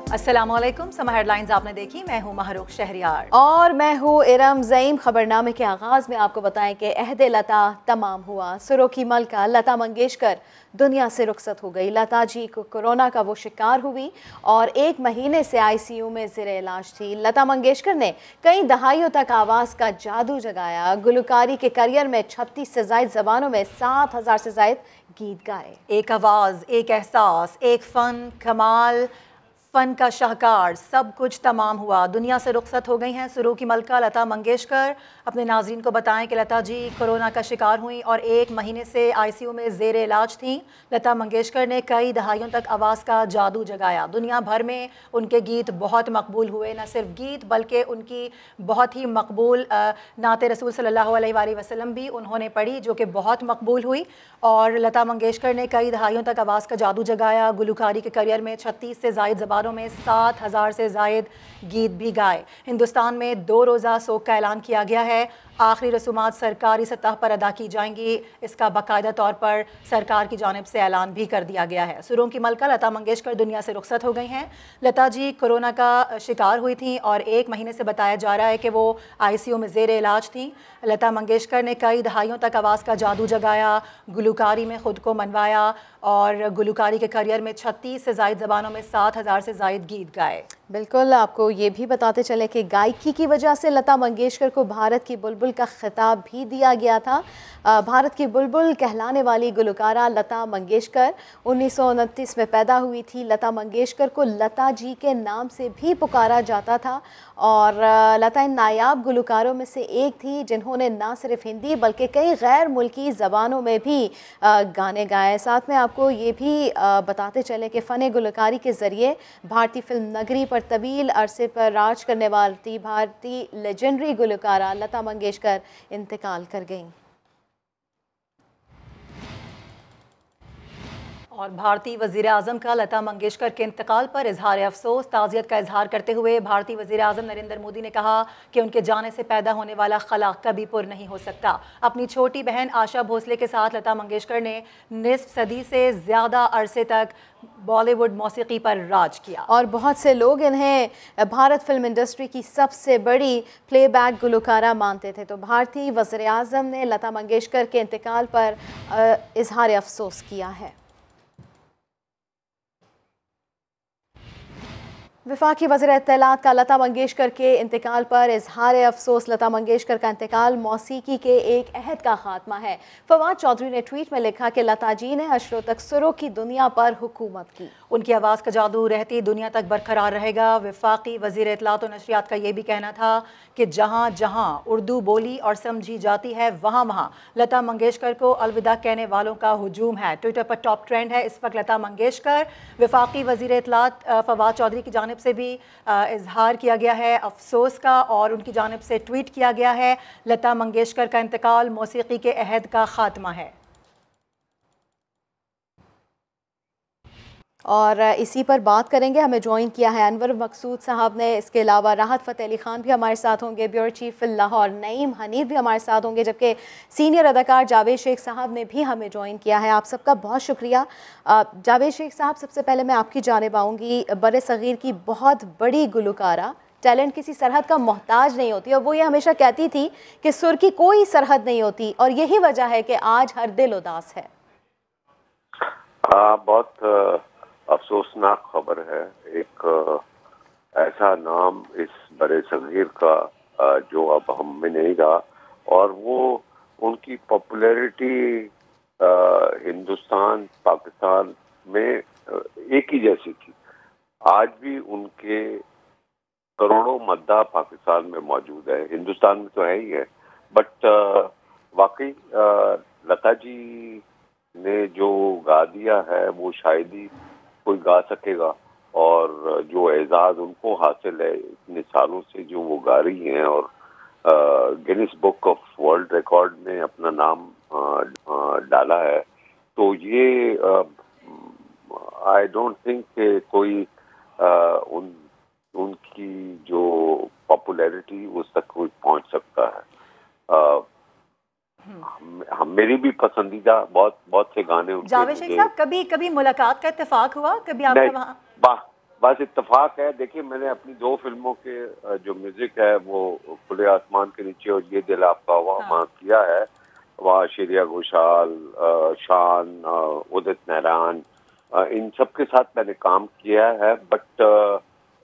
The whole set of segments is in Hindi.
अस्सलामुअलैकुम। समा हेडलाइंस आपने देखी, मैं हूं महरूख शहरियार और मैं हूं इरम ज़ईम। खबरनामे के आगाज़ में आपको बताएं कि अहदे लता तमाम हुआ। सुरों की मलका लता मंगेशकर दुनिया से रुखसत हो गई। लता जी को कोरोना का वो शिकार हुई और 1 महीने से आईसीयू में ज़ेरे इलाज थी। लता मंगेशकर ने कई दहाइयों तक आवाज़ का जादू जगाया। गुलकारी के करियर में 36 से ज़ायद ज़बानों में 7,000 से ज़ायद गीत गाए। एक आवाज़, एक एहसास, एक फ़न, कमाल, फ़न का शाहकार, सब कुछ तमाम हुआ। दुनिया से रुखसत हो गई हैं सुरों की मलका लता मंगेशकर। अपने नाज़रीन को बताएं कि लता जी कोरोना का शिकार हुई और 1 महीने से आईसीयू में ज़ेरे इलाज थीं। लता मंगेशकर ने कई दहाइयों तक आवाज़ का जादू जगाया। दुनिया भर में उनके गीत बहुत मकबूल हुए। न सिर्फ गीत बल्कि उनकी बहुत ही मकबूल नाते रसूल सल्लल्लाहु अलैहि वसल्लम भी उन्होंने पढ़ी, जो कि बहुत मकबूल हुई। और लता मंगेशकर ने कई दहाइयों तक आवाज़ का जादू जगाया। गुलकारी के करियर में 36 से ज़ायद ज़बानों में 7,000 से ज़ायद गीत भी गाए। हिंदुस्तान में 2 रोज़ा सोग का ऐलान किया गया है। आखिरी रसूमात सरकारी सतह पर अदा की जाएंगी। इसका बाकायदा तौर पर सरकार की जानिब से ऐलान भी कर दिया गया है। सुरों की मलका लता मंगेशकर दुनिया से रुखसत हो गई हैं। लता जी कोरोना का शिकार हुई थी और 1 महीने से बताया जा रहा है कि वो आईसीयू में ज़ेरे इलाज थी। लता मंगेशकर ने कई दहाइयों तक आवाज़ का जादू जगाया, गुलकारी में ख़ुद को मनवाया और गुलकारी के करियर में 36 से ज़ायद ज़बानों में 7,000 से ज़ायद गीत गाए। बिल्कुल, आपको ये भी बताते चले कि गायकी की वजह से लता मंगेशकर को भारत की बुलबुल का खिताब भी दिया गया था। भारत की बुलबुल कहलाने वाली गुलकारा लता मंगेशकर 1929 में पैदा हुई थी। लता मंगेशकर को लता जी के नाम से भी पुकारा जाता था और लता इन नायाब गुलकारों में से एक थी जिन्होंने ना सिर्फ हिंदी बल्कि कई गैर मुल्की ज़बानों में भी गाने गाए। साथ में आपको ये भी बताते चले कि फ़न गुलकारी के ज़रिए भारतीय फिल्म नगरी पर तवील अरसे पर राज करने वाली भारतीय लेजेंडरी गुलकारा लता मंगेशकर इंतकाल कर गईं। और भारतीय वज़ीर आज़म का लता मंगेशकर के इंतकाल पर इजहार अफसोस। ताज़ियत का इजहार करते हुए भारतीय वज़ीर आज़म नरेंद्र मोदी ने कहा कि उनके जाने से पैदा होने वाला खला कभी पुर नहीं हो सकता। अपनी छोटी बहन आशा भोसले के साथ लता मंगेशकर ने निस्फ सदी से ज़्यादा अरसे तक बॉलीवुड मौसीकी पर राज किया और बहुत से लोग इन्हें भारत फिल्म इंडस्ट्री की सबसे बड़ी प्लेबैक गुलकारा मानते थे। तो भारतीय वज़ीर आज़म ने लता मंगेशकर के इंतकाल पर इजहार अफसोस किया है। वफाकी वज़ीर इत्तलात का लता मंगेशकर के इंतकाल पर इजहार अफसोस। लता मंगेशकर का इंतकाल मौसीकी के एक अहद का खात्मा है। फवाद चौधरी ने ट्वीट में लिखा कि लता जी ने अशरों तक सुरों की दुनिया पर हुकूमत की। उनकी आवाज़ का जादू रहती दुनिया तक बरकरार रहेगा। वफाकी वज़ीर इत्तलात और नशरियात का ये भी कहना था कि जहाँ जहाँ उर्दू बोली और समझी जाती है वहाँ वहाँ लता मंगेशकर को अलविदा कहने वालों का हुजूम है। ट्विटर पर टॉप ट्रेंड है इस वक्त लता मंगेशकर। वफाकी वज़ीर इत्तलात फवाद चौधरी की जानिब से भी इजहार किया गया है अफसोस का और उनकी जानिब से ट्वीट किया गया है लता मंगेशकर का इंतकाल मौसीकी के अहद का खात्मा है। और इसी पर बात करेंगे। हमें ज्वाइन किया है अनवर मकसूद साहब ने। इसके अलावा राहत फ़तेह अली खान भी हमारे साथ होंगे। ब्यूरो चीफ लाहौर नईम हनीफ भी हमारे साथ होंगे, जबकि सीनियर अदाकार जावेद शेख साहब ने भी हमें ज्वाइन किया है। आप सबका बहुत शुक्रिया। जावेद शेख साहब, सबसे पहले मैं आपकी जानिब आऊँगी। बड़े सग़ीर की बहुत बड़ी गुलकारा, टैलेंट किसी सरहद का मोहताज नहीं होती और वो ये हमेशा कहती थी कि सुर की कोई सरहद नहीं होती और यही वजह है कि आज हर दिल उदास है। बहुत अफसोसनाक खबर है। एक ऐसा नाम इस बड़े सगीर का जो अब हम में नहीं रहा और वो उनकी पॉपुलैरिटी हिंदुस्तान पाकिस्तान में एक ही जैसी थी। आज भी उनके करोड़ों मद्दा पाकिस्तान में मौजूद है, हिंदुस्तान में तो है ही है, बट वाकई लता जी ने जो गा दिया है वो शायद ही कोई गा सकेगा और जो एजाज उनको हासिल है इतने सालों से जो वो गा रही हैं और Guinness book of world record में अपना नाम डाला है, तो ये आई डोंट थिंक कि कोई उनकी जो पॉपुलैरिटी उस तक कोई पहुंच सकता है। मेरी भी पसंदीदा बहुत से गाने उनके। जावेद शेख साहब, कभी मुलाकात का इत्तेफाक हुआ? कभी आपका वहाँ बस इत्तेफाक है। देखिए, मैंने अपनी 2 फिल्मों के जो म्यूजिक है वो खुले आसमान के नीचे और ये दिल आपका वहाँ किया है। वहाँ श्रेया घोषाल, शान, उदित नारायण, इन सब के साथ मैंने काम किया है। बट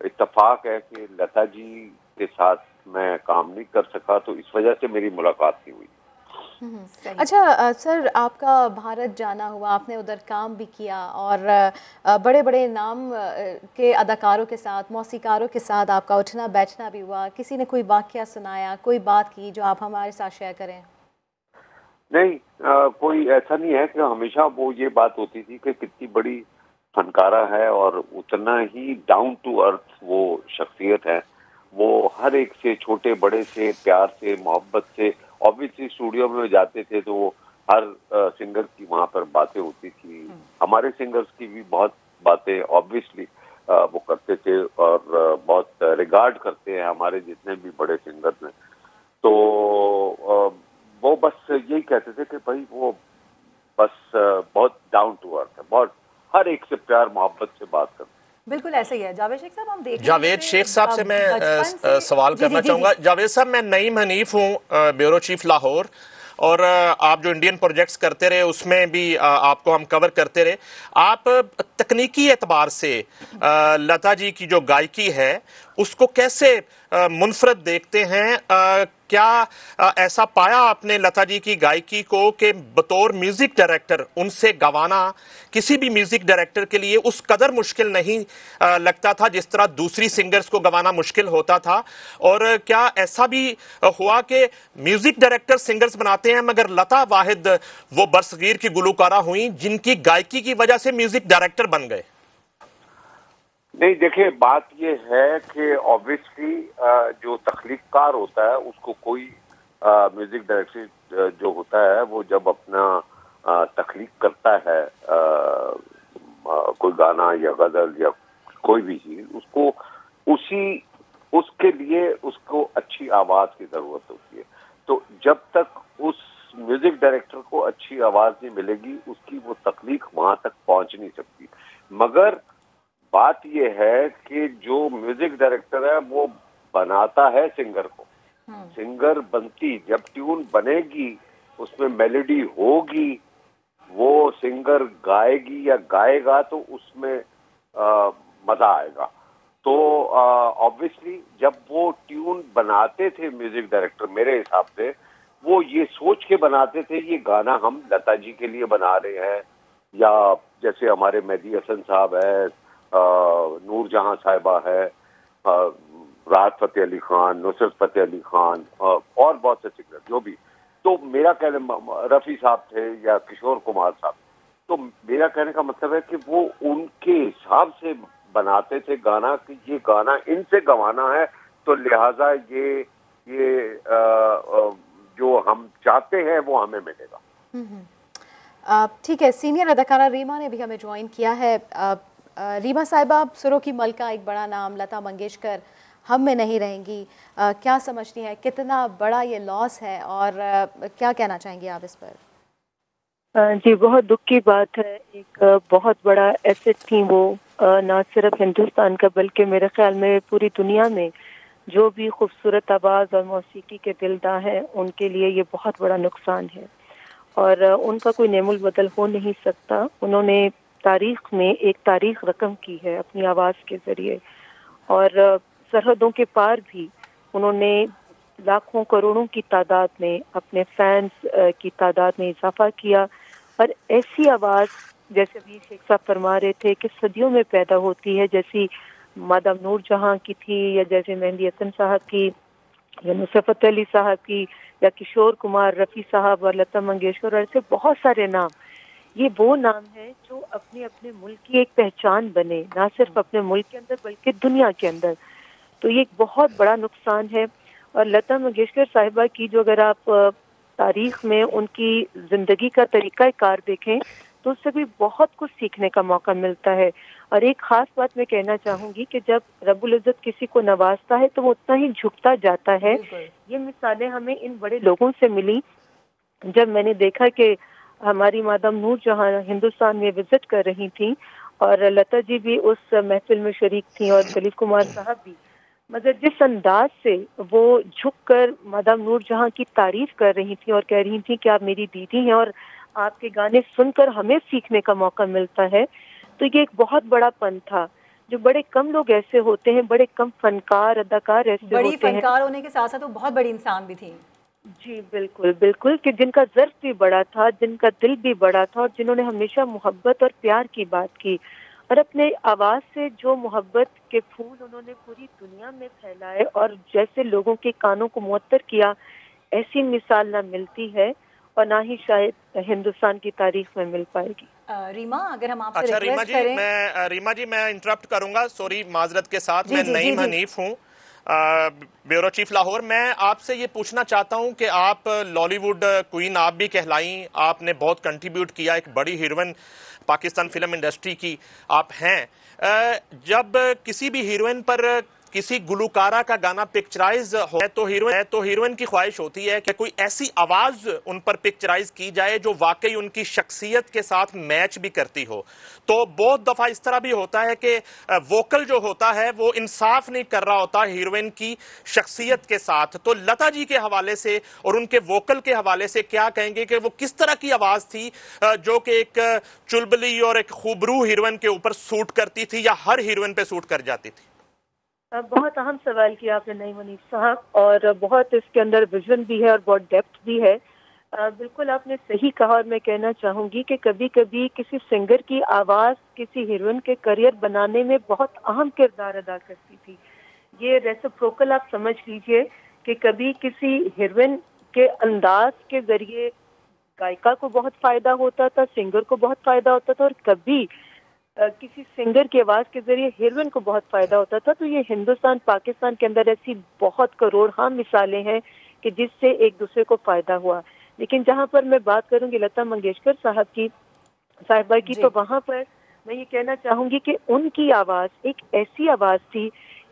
इत्तेफाक है कि लता जी के साथ मैं काम नहीं कर सका, तो इस वजह से मेरी मुलाकात नहीं हुई। अच्छा सर, आपका भारत जाना हुआ, आपने उधर काम भी किया और बड़े बड़े नाम के अदाकारों के साथ, मौसीकारों के साथ आपका उठना बैठना भी हुआ। किसी ने कोई वाकया सुनाया, कोई बात की जो आप हमारे साथ शेयर करें? नहीं, कोई ऐसा नहीं है कि हमेशा वो ये बात होती थी कि कितनी बड़ी फनकारा है और उतना ही डाउन टू अर्थ वो शख्सियत है। वो हर एक से, छोटे बड़े से प्यार से, मोहब्बत से, ऑब्वियसली स्टूडियो में जाते थे तो हर सिंगर की वहाँ पर बातें होती थी। हमारे सिंगर्स की भी बहुत बातें ऑब्वियसली वो करते थे और बहुत रिगार्ड करते हैं हमारे जितने भी बड़े सिंगर्स हैं। तो वो बस यही कहते थे कि भाई वो बस बहुत डाउन टू अर्थ है, बहुत हर एक से प्यार मोहब्बत से बात करते। बिल्कुल ऐसे ही है। जावेद शेख साहब, हम देख जावेद शेख साहब से मैं सवाल करना चाहूँगा। जावेद साहब, मैं नईम हनीफ हूँ, ब्यूरो चीफ लाहौर, और आप जो इंडियन प्रोजेक्ट्स करते रहे उसमें भी आपको हम कवर करते रहे। आप तकनीकी एतबार से लता जी की जो गायकी है उसको कैसे मुनफरद देखते हैं? क्या ऐसा पाया आपने लता जी की गायकी को कि बतौर म्यूजिक डायरेक्टर उनसे गवाना किसी भी म्यूजिक डायरेक्टर के लिए उस कदर मुश्किल नहीं लगता था जिस तरह दूसरी सिंगर्स को गवाना मुश्किल होता था? और क्या ऐसा भी हुआ कि म्यूजिक डायरेक्टर सिंगर्स बनाते हैं मगर लता वाहिद वो बरसगीर की गुलकारा हुई जिनकी गायकी की वजह से म्यूजिक डायरेक्टर बन गए? नहीं, देखिए, बात ये है कि ऑब्वियसली जो तख्लीककार होता है उसको कोई म्यूजिक डायरेक्टर जो होता है वो जब अपना तख्लीक करता है कोई गाना या गजल या कोई भी चीज, उसको उसके लिए उसको अच्छी आवाज की जरूरत होती है। तो जब तक उस म्यूजिक डायरेक्टर को अच्छी आवाज नहीं मिलेगी उसकी वो तख्लीक वहां तक पहुंच नहीं सकती। मगर बात यह है कि जो म्यूजिक डायरेक्टर है वो बनाता है सिंगर को। सिंगर बनती, जब ट्यून बनेगी उसमें मेलोडी होगी, वो सिंगर गाएगी या गाएगा तो उसमें मजा आएगा। तो ऑब्वियसली जब वो ट्यून बनाते थे म्यूजिक डायरेक्टर, मेरे हिसाब से वो ये सोच के बनाते थे ये गाना हम लता जी के लिए बना रहे हैं, या जैसे हमारे मेहदी हसन साहब है, नूरजहां साहिबा है, राहत फतेह अली खान, नुसरत फतेह अली खान, और बहुत से सिंगर जो भी। तो मेरा कहने, रफ़ी साहब थे या किशोर कुमार साहब, तो मेरा कहने का मतलब है कि वो उनके हिसाब से बनाते थे गाना कि ये गाना इनसे गवाना है, तो लिहाजा ये जो हम चाहते हैं वो हमें मिलेगा। ठीक है, सीनियर अदाकारा रीमा ने भी हमें ज्वाइन किया है। रीमा साहिबा, सुरों की मलका, एक बड़ा नाम, लता मंगेशकर हम में नहीं रहेंगी, क्या समझती हैं, कितना बड़ा ये लॉस है और क्या कहना चाहेंगी आप इस पर? जी, बहुत दुख की बात है। एक बहुत बड़ा एसेट थी वो, ना सिर्फ हिंदुस्तान का बल्कि मेरे ख्याल में पूरी दुनिया में जो भी खूबसूरत आवाज़ और मौसीकी के दिलदार हैं उनके लिए ये बहुत बड़ा नुकसान है और उनका कोई नेमुल बदल हो नहीं सकता। उन्होंने तारीख में एक तारीख रकम की है अपनी आवाज़ के ज़रिए, और सरहदों के पार भी उन्होंने लाखों करोड़ों की तादाद में अपने फैंस की तादाद में इजाफा किया। और ऐसी आवाज़, जैसे अभी शेख साहब फरमा रहे थे कि सदियों में पैदा होती है, जैसी मादाम नूरजहां की थी, या जैसे मेहदी हसन साहब की, या नुसरत फतेह अली साहब की, या किशोर कुमार, रफ़ी साहब और लता मंगेशकर, ऐसे बहुत सारे नाम। ये वो नाम है जो अपने अपने मुल्क की एक पहचान बने, ना सिर्फ अपने मुल्क के अंदर बल्कि दुनिया के अंदर। तो ये एक बहुत बड़ा नुकसान है। और लता मंगेशकर साहिबा की जो अगर आप तारीख में उनकी जिंदगी का तरीका कार देखें तो उससे भी बहुत कुछ सीखने का मौका मिलता है। और एक खास बात मैं कहना चाहूंगी कि जब रब्बुल इज्जत किसी को नवाजता है तो वो उतना ही झुकता जाता है। ये मिसालें हमें इन बड़े लोगों से मिली। जब मैंने देखा कि हमारी मादाम नूरजहां हिंदुस्तान में विजिट कर रही थी और लता जी भी उस महफिल में शरीक थी और दिलीप कुमार साहब भी, मगर जिस अंदाज से वो झुककर मादाम नूर जहां की तारीफ कर रही थी और कह रही थी कि आप मेरी दीदी हैं और आपके गाने सुनकर हमें सीखने का मौका मिलता है, तो ये एक बहुत बड़ा पन था। जो बड़े कम लोग ऐसे होते हैं, बड़े कम फनकार अदाकार ऐसे होते हैं। बड़ी फनकार होने के साथ साथ वो बहुत बड़ी इंसान भी थी। जी बिल्कुल बिल्कुल, कि जिनका ज़र्फ भी बड़ा था, जिनका दिल भी बड़ा था और जिन्होंने हमेशा मोहब्बत और प्यार की बात की और अपने आवाज़ से जो मोहब्बत के फूल उन्होंने पूरी दुनिया में फैलाए और जैसे लोगों के कानों को मुअत्तर किया, ऐसी मिसाल ना मिलती है और ना ही शायद हिंदुस्तान की तारीख में मिल पाएगी। रीमा, अगर हम आपसे अच्छा रीमा रिक्वेस्ट जी, करें। रीमा जी मैं इंटरप्ट करूंगा, सॉरी माजरत के साथ। जी, मैं जी, नईम जी, हनीफ हूँ, ब्यूरो चीफ लाहौर। मैं आपसे ये पूछना चाहता हूं कि आप लॉलीवुड क्वीन आप भी कहलाई, आपने बहुत कंट्रीब्यूट किया, एक बड़ी हीरोइन पाकिस्तान फिल्म इंडस्ट्री की आप हैं। जब किसी भी हीरोइन पर किसी गुलकारा का गाना पिक्चराइज हो तो हीरोइन की ख्वाहिश होती है कि कोई ऐसी आवाज उन पर पिक्चराइज की जाए जो वाकई उनकी शख्सियत के साथ मैच भी करती हो। तो बहुत दफा इस तरह भी होता है कि वोकल जो होता है वो इंसाफ नहीं कर रहा होता हीरोइन की शख्सियत के साथ। तो लता जी के हवाले से और उनके वोकल के हवाले से क्या कहेंगे कि वो किस तरह की आवाज थी जो कि एक चुलबुली और एक खूबरू हीरोइन के ऊपर सूट करती थी या हर हीरोइन पे सूट कर जाती थी? बहुत अहम सवाल किया आपने नईम हनीफ साहब, और बहुत इसके अंदर विजन भी है और बहुत डेप्थ भी है। बिल्कुल आपने सही कहा और मैं कहना चाहूंगी कि कभी कभी किसी सिंगर की आवाज़ किसी हीरोइन के करियर बनाने में बहुत अहम किरदार अदा करती थी। ये रेसिप्रोकल आप समझ लीजिए कि कभी किसी हीरोइन के अंदाज के जरिए गायिका को बहुत फायदा होता था, सिंगर को बहुत फायदा होता था, और कभी किसी सिंगर की आवाज के जरिए हीरोइन को बहुत फायदा होता था। तो ये हिंदुस्तान पाकिस्तान के अंदर ऐसी बहुत करोड़ मिसालें हैं कि जिससे एक दूसरे को फायदा हुआ। लेकिन जहां पर मैं बात करूंगी लता मंगेशकर साहिबा की, तो वहां पर मैं ये कहना चाहूंगी कि उनकी आवाज एक ऐसी आवाज थी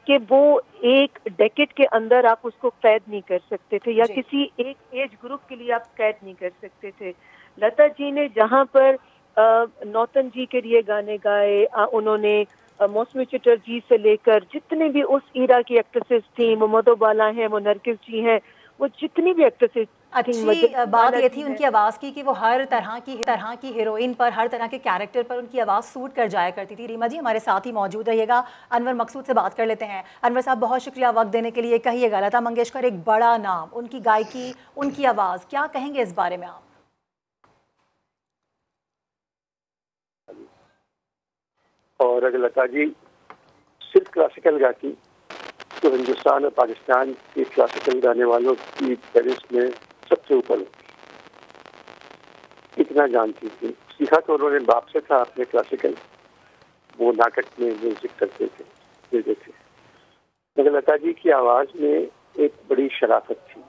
कि वो एक डेकेड के अंदर आप उसको कैद नहीं कर सकते थे या किसी एक एज ग्रुप के लिए आप कैद नहीं कर सकते थे। लता जी ने जहां पर नौतन जी के लिए गाने गाए, उन्होंने मौसमी चिटर जी से लेकर जितने भी उस ईरा की एक्ट्रेसेस थी, मोमदो बाला हैं, वो नरगिस जी हैं, वो जितनी भी एक्ट्रेसेस अच्छी बात ये थी उनकी आवाज़ की कि वो हर तरह की हीरोइन पर, हर तरह के कैरेक्टर पर उनकी आवाज़ सूट कर जाया करती थी। रीमा जी हमारे साथ ही मौजूद रहिएगा, अनवर मकसूद से बात कर लेते हैं। अनवर साहब बहुत शुक्रिया वक्त देने के लिए। कहिएगा, लता मंगेशकर एक बड़ा नाम, उनकी गायकी, उनकी आवाज़, क्या कहेंगे इस बारे में आप? और अगर लता जी सिर्फ क्लासिकल गाती तो हिंदुस्तान और पाकिस्तान के क्लासिकल गाने वालों की फहरिस्त में सबसे ऊपर होती। इतना जानती थी, सीखा तो उन्होंने बाप से था अपने क्लासिकल, वो नाटक में म्यूजिक करते थे, देते थे। मगर लता जी की आवाज़ में एक बड़ी शराफत थी।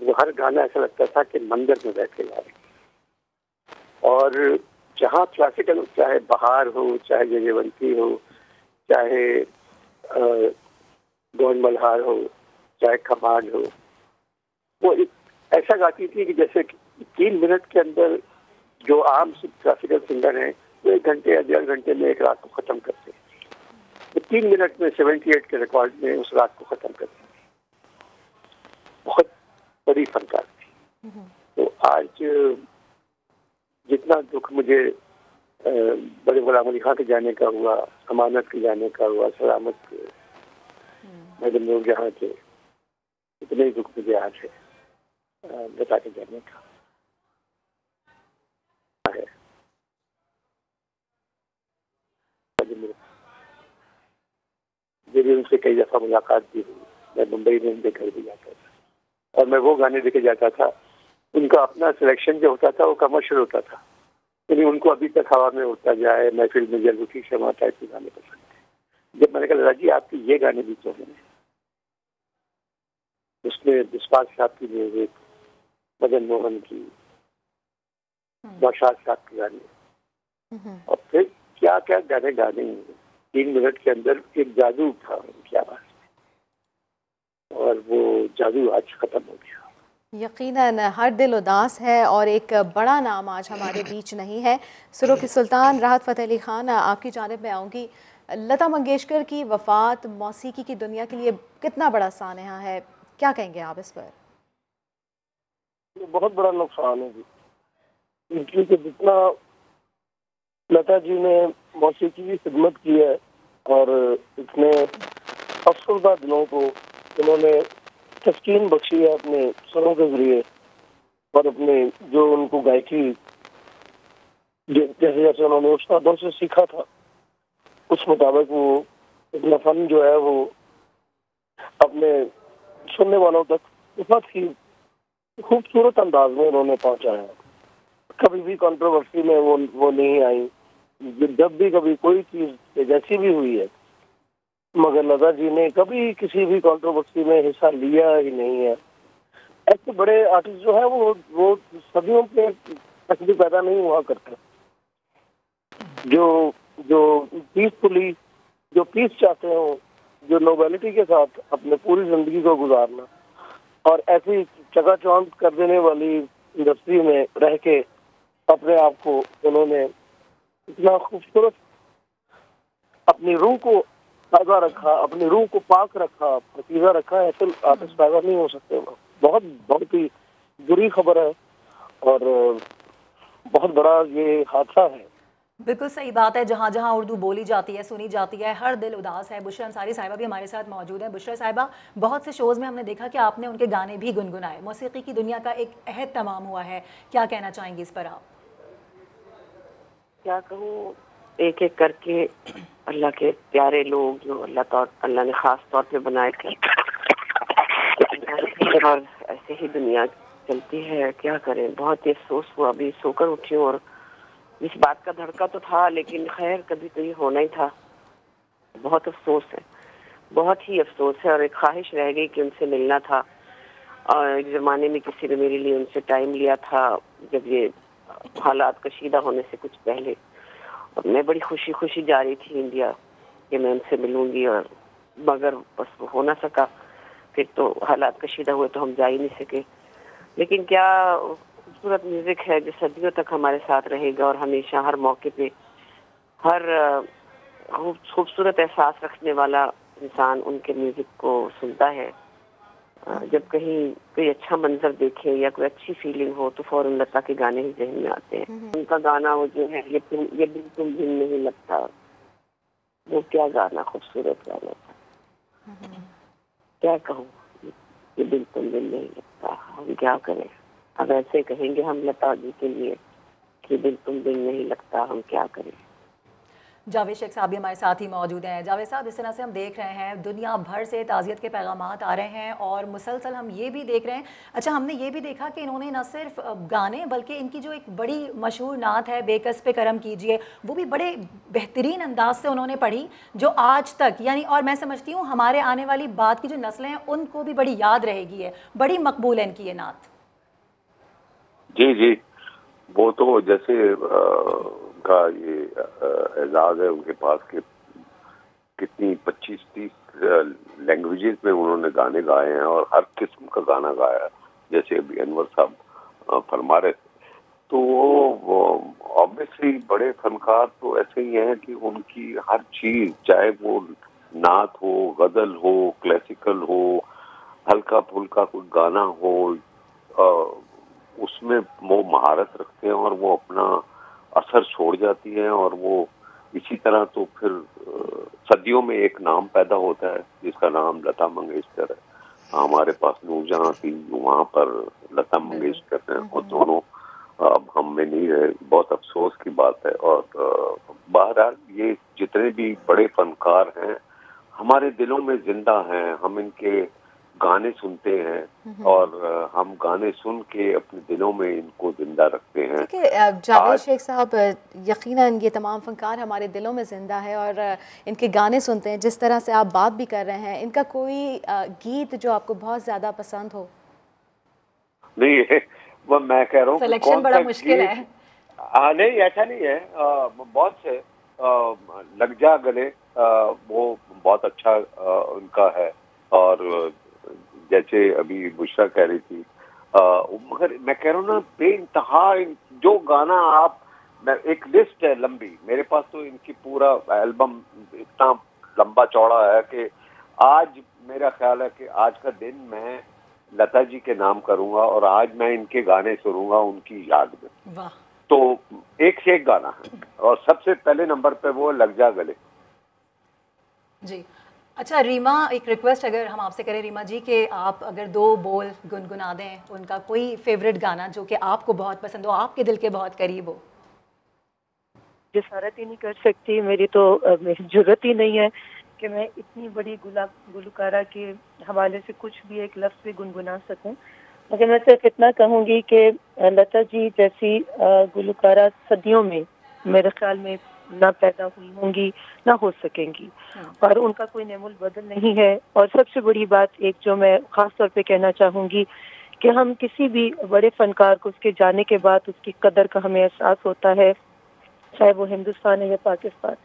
वो हर गाना ऐसा लगता था कि मंदिर में बैठे गा रहे। और जहाँ क्लासिकल, चाहे बहार हो, चाहे जयवंती हो, चाहे गौन मल्हार हो, चाहे खमाज हो, वो ऐसा गाती थी कि जैसे 3 मिनट के अंदर जो आम क्लासिकल सिंगर हैं वो 1 घंटे या 1.5 घंटे में एक रात को ख़त्म करते हैं, तो 3 मिनट में 78 के रिकॉर्ड में उस रात को ख़त्म करते हैं। बहुत बड़ी फनकार थी। तो आज जितना दुख मुझे बड़े गुलाम अली खां के जाने का हुआ, अमानत के जाने का हुआ, सलामत के, मैडम लोग जहाँ के, इतने ही दुख मुझे आज है लता के जाने का है। मेरी उनसे कई दफा मुलाकात भी हुई। मैं मुंबई में उनके घर भी जाता था और मैं वो गाने लेके जाता था। उनका अपना सिलेक्शन जो होता था वो कमर्शियल होता था, यानी उनको अभी तक हवा में उड़ता जाए, महफिल में जल उठी शमा टाइप के गाने पसंद थे। जब मैंने कहा लता जी आपकी ये गाने भी तो हैं, उसमें विश्वास साहब की म्यूजिक, मदन मोहन की, नौशाद साहब के गाने, और फिर क्या क्या गाने गाने 3 मिनट के अंदर एक जादू था उनकी आवाज में, और वो जादू आज खत्म हो गया। यकीनन हर दिल उदास है और एक बड़ा नाम आज हमारे बीच नहीं है। सुरों की सुल्तान राहत फ़तेह अली खान, आपकी जानिब में आऊँगी। लता मंगेशकर की वफ़ात मौसीकी की दुनिया के लिए कितना बड़ा सानहा है, क्या कहेंगे आप इस पर? ये बहुत बड़ा नुकसान है जी, क्योंकि जितना लता जी ने मौसीकी की खिदमत की है और इतने अफसरदा दिलों को उन्होंने तस्कीन बख्शी है अपने सुरों के जरिए और अपने जो उनको गायकी जैसे जैसे उन्होंने उस्तादों से सीखा था उस मुताबिक वो अपना फन जो है वो अपने सुनने वालों तक बहुत ही खूबसूरत अंदाज में उन्होंने पहुंचाया। कभी भी कंट्रोवर्सी में वो नहीं आई। जब भी कभी कोई चीज जैसी भी हुई है, मगर लता जी ने कभी किसी भी कंट्रोवर्सी में हिस्सा लिया ही नहीं है। ऐसे बड़े आर्टिस्ट जो है वो सदियों के तक भी पैदा नहीं हुआ करते, जो पीसफुली, जो पीस चाहते हो, जो नोबेलिटी के साथ अपने पूरी जिंदगी को गुजारना और ऐसी चकाचौंध कर देने वाली इंडस्ट्री में रह के अपने आप को उन्होंने इतना खूबसूरत अपनी रूह को ताज़ा रखा, अपनी रूह को पाक रखा, पकीज़ा रखा। ऐसे आर्टिस्ट पैदा नहीं हो सकते। बहुत बहुत ही बुरी खबर है और बहुत बड़ा ये हादसा है। बिल्कुल सही बात है। जहाँ जहाँ उर्दू बोली जाती है, सुनी जाती है, हर दिल उदास है। बुशरा अंसारी साहिबा भी हमारे साथ मौजूद है। बुशरा साहिबा, बहुत से शोज़ में हमने देखा कि आपने उनके गाने भी गुनगुनाए। मौसीकी की दुनिया का एक अहद तमाम हुआ है, क्या कहना चाहेंगी इस पर आप? क्या कहूँ, एक एक करके अल्लाह के प्यारे लोग जो अल्लाह ने खास तौर पे बनाए थे और ऐसे ही दुनिया चलती है, क्या करें। बहुत ही अफसोस हुआ, अभी सोकर उठी हूँ और इस बात का धड़का तो था, लेकिन खैर कभी तो ये होना ही था। बहुत अफसोस है, बहुत ही अफसोस है और एक ख्वाहिश रह गई कि उनसे मिलना था। और एक ज़माने में किसी ने मेरे लिए उनसे टाइम लिया था जब ये हालात कशीदा होने से कुछ पहले, और मैं बड़ी खुशी खुशी जा रही थी इंडिया कि मैं उनसे मिलूंगी, और मगर बस वो हो ना सका। फिर तो हालात कशीदा हुए तो हम जा ही नहीं सके। लेकिन क्या खूबसूरत म्यूजिक है जो सदियों तक हमारे साथ रहेगा और हमेशा हर मौके पे हर खूबसूरत एहसास रखने वाला इंसान उनके म्यूजिक को सुनता है। जब कहीं कोई अच्छा मंजर देखे या कोई अच्छी फीलिंग हो तो फौरन लता के गाने ही जहन में आते हैं। उनका गाना वो जो है ये दिल तुम दिल नहीं लगता, वो क्या गाना, खूबसूरत गाना था। क्या कहूँ, ये दिल तुम दिल नहीं लगता। हम क्या करें, अब ऐसे कहेंगे हम लता जी के लिए कि दिल तुम दिल नहीं लगता, हम क्या करें। जावेद शेख साहब भी हमारे साथ ही मौजूद हैं। जावेद साहब, इस तरह से हम देख रहे हैं दुनिया भर से ताज़ियत के पैगामात आ रहे हैं और मुसलसल हम ये भी देख रहे हैं। अच्छा, हमने ये भी देखा कि इन्होंने न सिर्फ गाने बल्कि इनकी जो एक बड़ी मशहूर नात है बेकस पे करम कीजिए, वो भी बड़े बेहतरीन अंदाज से उन्होंने पढ़ी, जो आज तक यानी, और मैं समझती हूँ हमारे आने वाली बाद की जो नस्लें हैं उनको भी बड़ी याद रहेगी है। बड़ी मकबूल है इनकी ये नात। जी जी, वो तो जैसे का ये एजाज है उनके पास के कितनी 25-30 लैंग्वेजेस में उन्होंने गाने गाए हैं और हर किस्म का गाना गाया, जैसे अभी अनवर साहब फरमा रहे थे। तो वो ऑब्वियसली बड़े फनकार तो ऐसे ही हैं कि उनकी हर चीज, चाहे वो नात हो, गजल हो, क्लासिकल हो, हल्का फुल्का कोई गाना हो, उसमें वो महारत रखते हैं और वो अपना असर छोड़ जाती है। और वो इसी तरह तो फिर सदियों में एक नाम पैदा होता है जिसका नाम लता मंगेशकर है। हमारे पास नूरजहां थी, वहाँ पर लता मंगेशकर हैं, और दोनों अब हम में नहीं रहे। बहुत अफसोस की बात है। और बहरहाल ये जितने भी बड़े फनकार हैं हमारे दिलों में जिंदा हैं। हम इनके गाने सुनते हैं और हम गाने सुन के अपने दिलों में इनको जिंदा रखते हैं। जावेद शेख साहब, यकीनन ये तमाम फनकार हमारे दिलों में जिंदा है और इनके गाने सुनते हैं। जिस तरह से आप बात भी कर रहे हैं, इनका कोई गीत जो आपको बहुत ज़्यादा पसंद हो? नहीं है, वो मैं कह रहा हूँ सिलेक्शन बड़ा मुश्किल है। नहीं, ऐसा नहीं है। बहुत से लग जा गले, वो बहुत अच्छा उनका है। और जैसे अभी बुशरा कह रही थी, मगर मैं कह रहा हूँ ना, बेइंतहा जो गाना आप, एक लिस्ट है लंबी मेरे पास, तो इनकी पूरा एल्बम इतना लंबा चौड़ा है कि आज मेरा ख्याल है कि आज का दिन मैं लता जी के नाम करूंगा और आज मैं इनके गाने सुनूंगा उनकी याद में। वाह। तो एक से एक गाना है और सबसे पहले नंबर पे वो लग जा गले। जी अच्छा रीमा, एक रिक्वेस्ट अगर हम आपसे करें रीमा जी कि आप अगर 2 बोल गुनगुना दें उनका कोई फेवरेट गाना जो कि आपको बहुत पसंद हो, आपके दिल के बहुत करीब हो। जसारत ही नहीं कर सकती, मेरी जरूरत ही नहीं है कि मैं इतनी बड़ी गुलकारा के हवाले से कुछ भी एक लफ्ज़ भी गुनगुना सकूं। मगर मैं सिर्फ इतना कहूँगी कि लता जी जैसी गुलकारा सदियों में मेरे ख्याल में ना पैदा हुई होंगी ना हो सकेंगी, और उनका कोई नेमुल बदल नहीं है। और सबसे बड़ी बात एक जो मैं ख़ास तौर पे कहना चाहूँगी कि हम किसी भी बड़े फनकार को उसके जाने के बाद उसकी कदर का हमें एहसास होता है, चाहे वो हिंदुस्तान है या पाकिस्तान।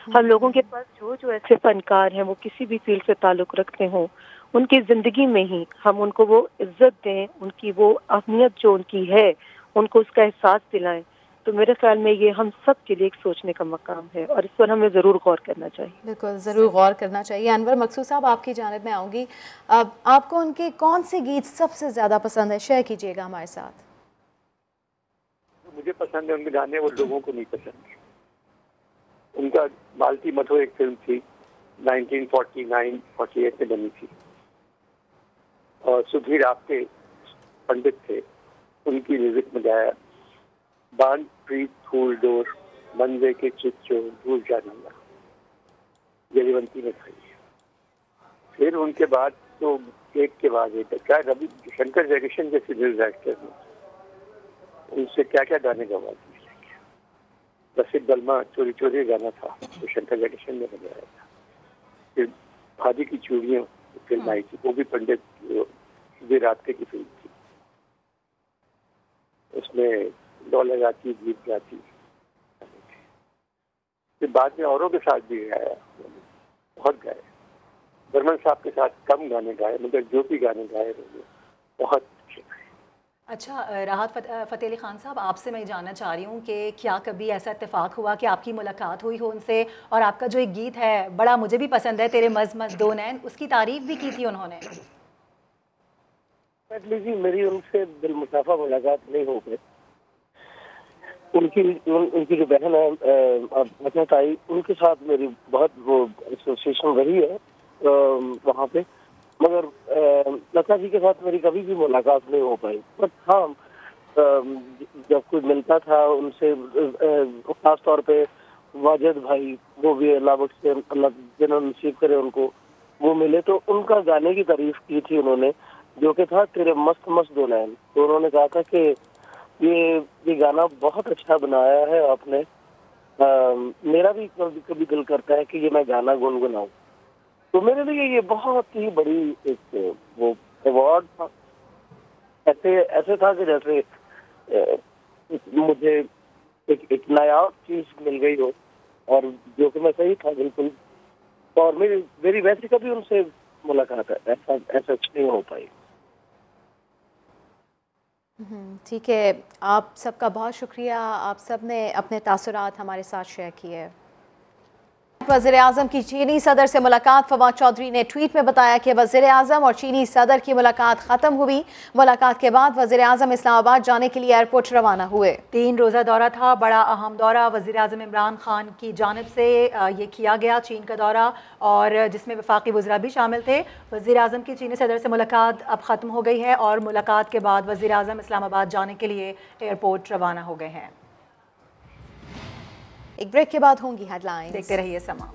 हम लोगों के पास जो ऐसे फनकार हैं वो किसी भी फील्ड से ताल्लुक़ रखते हों, उनकी ज़िंदगी में ही हम उनको वो इज्जत दें, उनकी वो अहमियत जो उनकी है उनको उसका एहसास दिलाएं। तो मेरे ख्याल में ये हम सब के लिए एक सोचने का मकाम है और इस पर हमें ज़रूर गौर करना चाहिए। बिल्कुल, ज़रूर गौर करना चाहिए। अनवर मकसूद साहब, आपकी जानिब में आऊँगी। आपको उनके कौन से गीत सबसे ज़्यादा पसंद है, शेयर कीजिएगा हमारे साथ। मुझे पसंद है उनके गाने, वो लोगों को नहीं पसंद। उनका मालती मठो एक फिल्म थी 1949-48 में बनी थी और सुधीर आपके पंडित थे, उनकी म्यूजिक में गाया बांध प्रीत फूल डोर मंजे के चिच्चो भूल जाना, जलीवंती में था। फिर उनके बाद तो एक के बाद एक, क्या रवि शंकर जयकिशन जैसे म्यूजिक डायरेक्टर ने उनसे क्या क्या गाने गवा दिए। प्रसिद्ध बलमा चोरी चोरी गाना था जो शंकर जयकिशन ने बनाया था। फिर भाजी की चूड़ियाँ फिल्म आई थी, वो भी पंडित सुधीर आपके की फिल्म थी। उसमें दौड़ लगाती गीत गाती। फिर बाद में औरों के साथ भी गाया, बहुत गाए। बर्मन साहब के साथ कम गाने गाए, मगर जो भी गाने गाए बहुत अच्छे गाए। अच्छा राहत फ़तेह अली ख़ान साहब, आपसे मैं जानना चाह रही हूँ कि क्या कभी ऐसा इत्तेफाक हुआ कि आपकी मुलाकात हुई हो उनसे और आपका जो एक गीत है बड़ा मुझे भी पसंद है, तेरे मज़ मज़ दो नैन, उसकी तारीफ़ भी की थी उन्होंने? जी मेरी उनसे बिलमुसाफा मुलाकात नहीं हो गई। उनकी जो बहन है ताई, उनके साथ मेरी बहुत वो एसोसिएशन रही है वहाँ पे, मगर लता जी के साथ मेरी कभी भी मुलाकात नहीं हो पाई। बट हाँ, जब कोई मिलता था उनसे, खास तौर पे वाजिद भाई, वो भी अल्लाह बख्शे, अल्लाह जिन्होंने नसीब करे उनको, वो मिले तो उनका गाने की तारीफ की थी उन्होंने, जो कि था तेरे मस्त मस्त दो नैन। तो उन्होंने कहा था कि ये गाना बहुत अच्छा बनाया है आपने, मेरा भी कभी दिल करता है कि ये मैं गाना गुनगुनाऊं। तो मेरे लिए ये बहुत ही बड़ी एक वो अवार्ड था। ऐसे था कि जैसे मुझे एक नया चीज मिल गई हो, और जो कि मैं सही था बिल्कुल। और मेरी वैसे कभी उनसे मुलाकात है ऐसा नहीं हो पाई। ठीक है, आप सबका बहुत शुक्रिया, आप सब ने अपने तासुरात हमारे साथ शेयर किए। वज़ीर आज़म की चीनी सदर से मुलाकात। फवाद चौधरी ने ट्वीट में बताया कि वज़ीर आज़म और चीनी सदर की मुलाकात ख़त्म हुई। मुलाकात के बाद वज़ीर आज़म इस्लामाबाद जाने के लिए एयरपोर्ट रवाना हुए। 3 रोज़ा दौरा था, बड़ा अहम दौरा वज़ीर आज़म इमरान खान की जानिब से ये किया गया चीन का दौरा, और जिसमें वफाकी वज़रा भी शामिल थे। वज़ीर आज़म की चीनी सदर से मुलाकात अब ख़त्म हो गई है और मुलाकात के बाद वज़ीर आज़म इस्लामाबाद जाने के लिए एयरपोर्ट रवाना हो गए हैं। एक ब्रेक के बाद होंगी हेडलाइंस, देखते रहिए समा।